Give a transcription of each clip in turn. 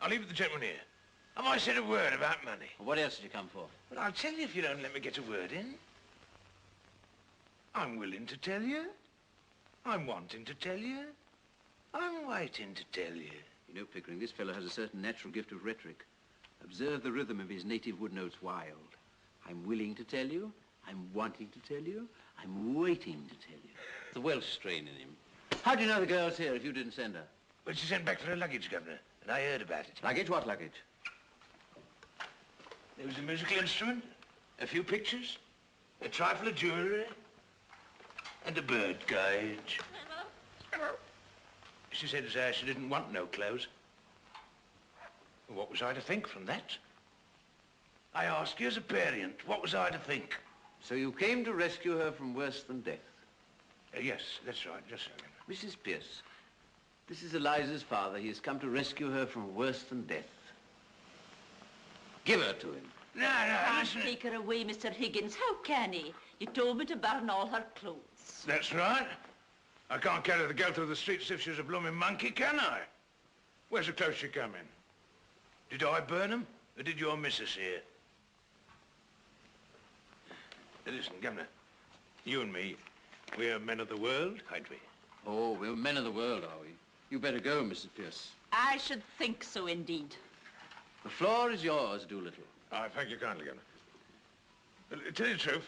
I'll leave it to the gentleman here. Have I said a word about money? Well, what else did you come for? Well, I'll tell you if you don't let me get a word in. I'm willing to tell you. I'm wanting to tell you. I'm waiting to tell you. You know, Pickering, this fellow has a certain natural gift of rhetoric. Observe the rhythm of his native wood notes wild. I'm willing to tell you. I'm wanting to tell you. I'm waiting to tell you. The Welsh strain in him. How do you know the girl's here if you didn't send her? Well, she sent back for her luggage, Governor, and I heard about it. Luggage? What luggage? There was a musical instrument, a few pictures, a trifle of jewellery, and a bird cage. Hello. She said she didn't want no clothes. Well, what was I to think from that? I ask you as a parent, what was I to think? So you came to rescue her from worse than death? Yes, that's right, just so. Mrs. Pierce, this is Eliza's father. He has come to rescue her from worse than death. Give her to him. No, listen. Take her away, Mr. Higgins. How can he? You told me to burn all her clothes. That's right. I can't carry the girl through the streets as if she was a blooming monkey, can I? Where's the clothes she come in? Did I burn them, or did your missus here? Now, listen, Governor, you and me, we're men of the world, ain't we? Oh, we're men of the world, are we? You better go, Mrs. Pierce. I should think so, indeed. The floor is yours, Doolittle. I thank you kindly, Governor. Well, to tell you the truth,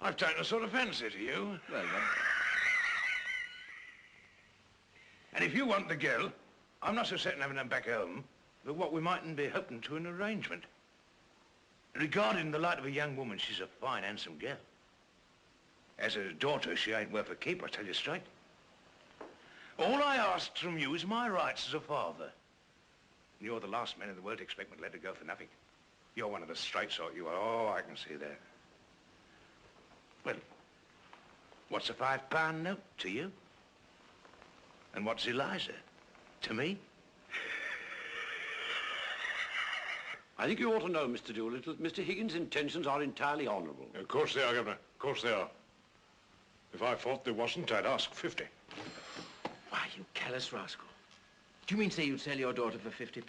I've taken a sort of fancy to you. Well, then. And if you want the girl, I'm not so certain having them back home, but what we mightn't be hoping to an arrangement. Regarded in the light of a young woman, she's a fine, handsome girl. As a daughter, she ain't worth a keep, I tell you straight. All I ask from you is my rights as a father. And you're the last man in the world to expect me to let her go for nothing. You're one of the straight sort, you are. Oh, I can see that. Well, what's a £5 note to you? And what's Eliza to me? I think you ought to know, Mr. Doolittle, that Mr. Higgins' intentions are entirely honourable. Of course they are, Governor. Of course they are. If I thought there wasn't, I'd ask 50. Why, you callous rascal. Do you mean to say you'd sell your daughter for £50?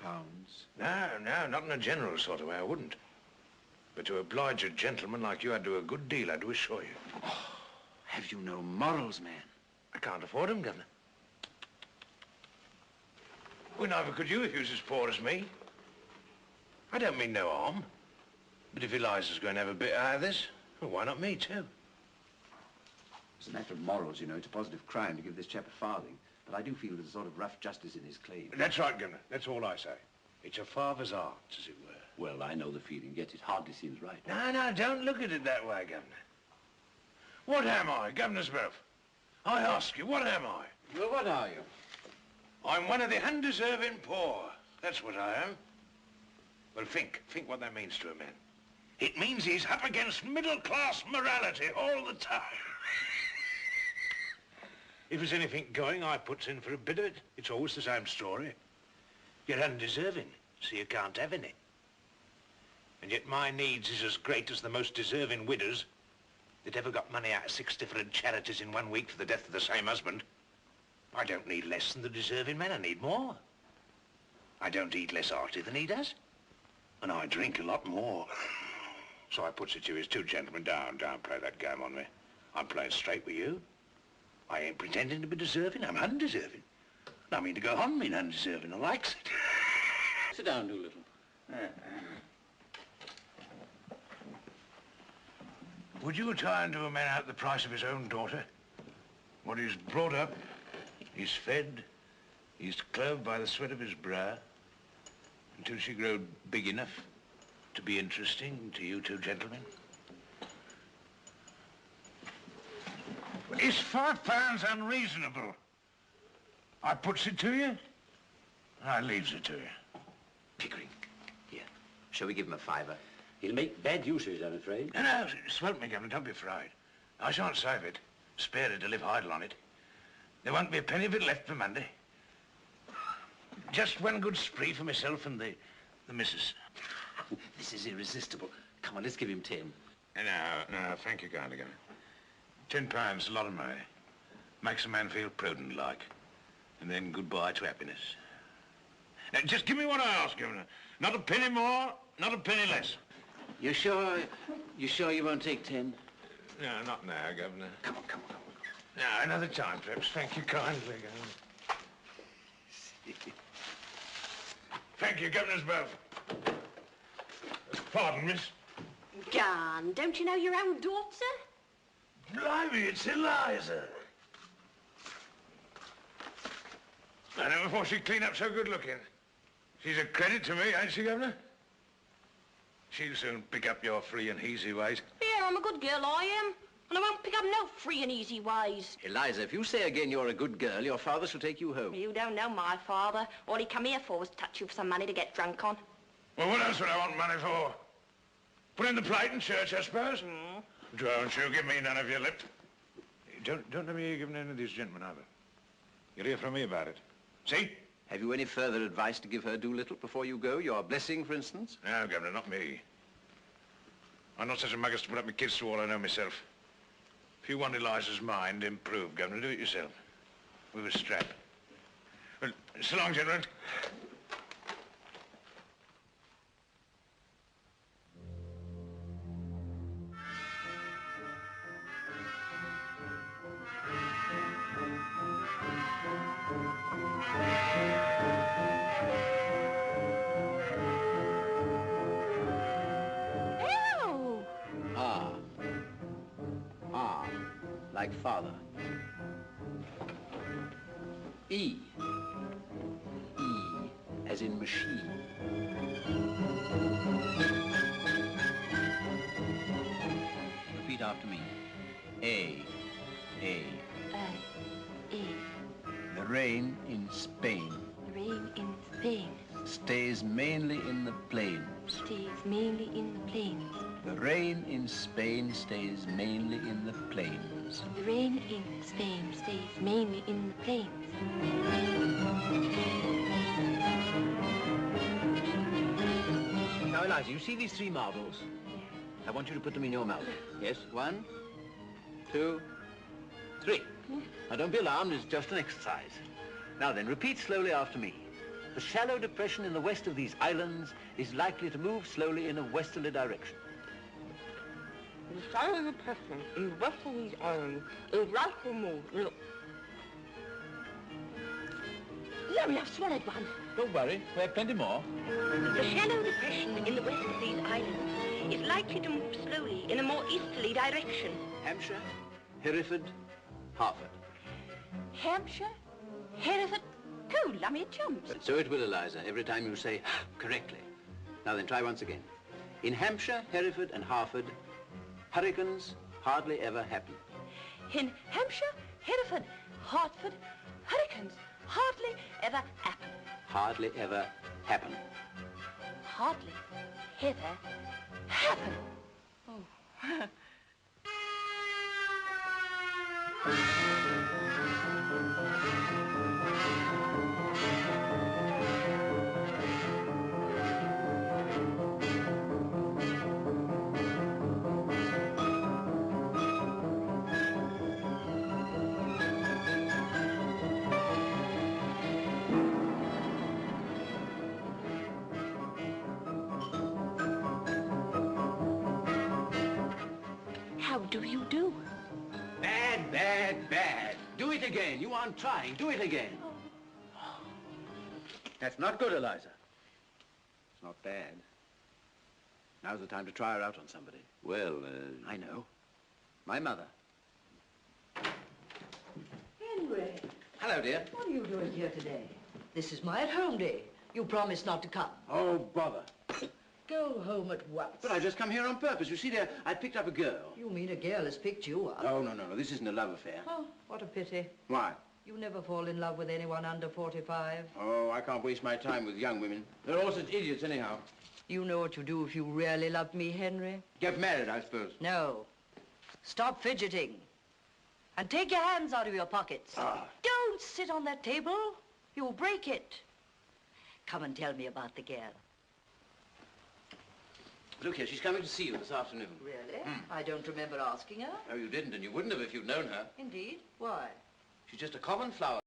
No, not in a general sort of way, I wouldn't. But to oblige a gentleman like you, I'd do a good deal, I do assure you. Oh, have you no morals, man? I can't afford them, Governor. Well, neither could you if you was as poor as me. I don't mean no harm. But if Eliza's going to have a bit out of this, well, why not me, too? As a matter of morals, you know, it's a positive crime to give this chap a farthing. But I do feel there's a sort of rough justice in his claim. That's right, Governor. That's all I say. It's a father's art, as it were. Well, I know the feeling, yet it hardly seems right. No, don't look at it that way, Governor. What am I, Governor's Buff? I ask you, what am I? Well, what are you? I'm one of the undeserving poor. That's what I am. Well, think what that means to a man. It means he's up against middle-class morality all the time. If there's anything going, I puts in for a bit of it. It's always the same story. You're undeserving, so you can't have any. And yet my needs is as great as the most deserving widows that ever got money out of 6 different charities in 1 week for the death of the same husband. I don't need less than the deserving men, I need more. I don't eat less hearty than he does. And I drink a lot more. So I puts it to you as two gentlemen, don't play that game on me. I'm playing straight with you. I ain't pretending to be deserving, I'm undeserving. And I mean to go on being undeserving, I likes it. Sit down, Doolittle. Would you try and do a man out the price of his own daughter? What he's brought up, he's fed, he's clothed by the sweat of his brow, until she growed big enough to be interesting to you two gentlemen? Is £5 unreasonable? I puts it to you, I leaves it to you. Pickering, here. Shall we give him a £5? He'll make bad use of it, I'm afraid. No, swelp me, Governor, don't be afraid. I shan't save it, spare it to live idle on it. There won't be a penny of it left for Monday. Just one good spree for myself and the missus. This is irresistible. Come on, let's give him 10. No, thank you kindly, Governor. £10's a lot of money. Makes a man feel prudent like. And then goodbye to happiness. Now, just give me what I ask, Governor. Not a penny more, not a penny less. You sure you won't take 10? No, not now, Governor. Come on. No, another time, perhaps. Thank you kindly, Governor. Thank you, Governors both. Pardon, miss. Gone. Don't you know your own daughter? Blimey, it's Eliza. I never thought she'd clean up so good looking. She's a credit to me, ain't she, Governor? She'll soon pick up your free and easy ways. Yeah, I'm a good girl, I am. And I won't pick up no free and easy ways. Eliza, if you say again you're a good girl, your father shall take you home. You don't know my father. All he come here for was to touch you for some money to get drunk on. Well, what else would I want money for? Put in the plate in church, I suppose. Don't you give me none of your lip. Don't let me hear you giving any of these gentlemen either. You'll hear from me about it. See? Have you any further advice to give her, Doolittle, before you go? Your blessing, for instance? No, Governor, not me. I'm not such a mug as to put up my kids to all I know myself. If you want Eliza's mind improved, Governor, do it yourself. With a strap. Well, so long, gentlemen. Like father. E. As in machine. Repeat after me. A. E. The rain in Spain The rain in Spain stays mainly in the plains. stays mainly in the plains. The rain in Spain stays mainly in the plains. The rain in Spain stays mainly in the plains. Now, Eliza, you see these 3 marbles? I want you to put them in your mouth. Yes, 1, 2, 3. Now, don't be alarmed, it's just an exercise. Now then, repeat slowly after me. The shallow depression in the west of these islands is likely to move slowly in a westerly direction. The shallow depression in the west of these islands is likely to move. Lummy, I've swallowed one. Don't worry, we have plenty more. The shallow depression in the west of these islands is likely to move slowly in a more easterly direction. Hampshire, Hereford, Harford. Hampshire, Hereford, go, Lummy, it jumps. So it will, Eliza, every time you say correctly. Now then, try once again. In Hampshire, Hereford, and Harford, hurricanes hardly ever happen. In Hampshire, Hereford, Hartford, hurricanes hardly ever happen. Hardly ever happen. Hardly ever happen. Oh. How do you do? Bad, bad, bad. Do it again. You aren't trying. Do it again. That's not good, Eliza. It's not bad. Now's the time to try her out on somebody. Well, I know. My mother. Henry, Hello, dear. what are you doing here today? This is my at-home day. You promised not to come. Oh, bother. Go home at once. But I just come here on purpose. You see, dear, I picked up a girl. You mean a girl has picked you up? Oh, no. This isn't a love affair. Oh, what a pity. Why? You never fall in love with anyone under 45. Oh, I can't waste my time with young women. They're all such idiots anyhow. You know what you do if you really love me, Henry? Get married, I suppose. No. Stop fidgeting. And take your hands out of your pockets. Don't sit on that table. You'll break it. Come and tell me about the girl. Look here, she's coming to see you this afternoon. Really? I don't remember asking her. Oh, you didn't, and you wouldn't have if you'd known her. Indeed? Why? She's just a common flower.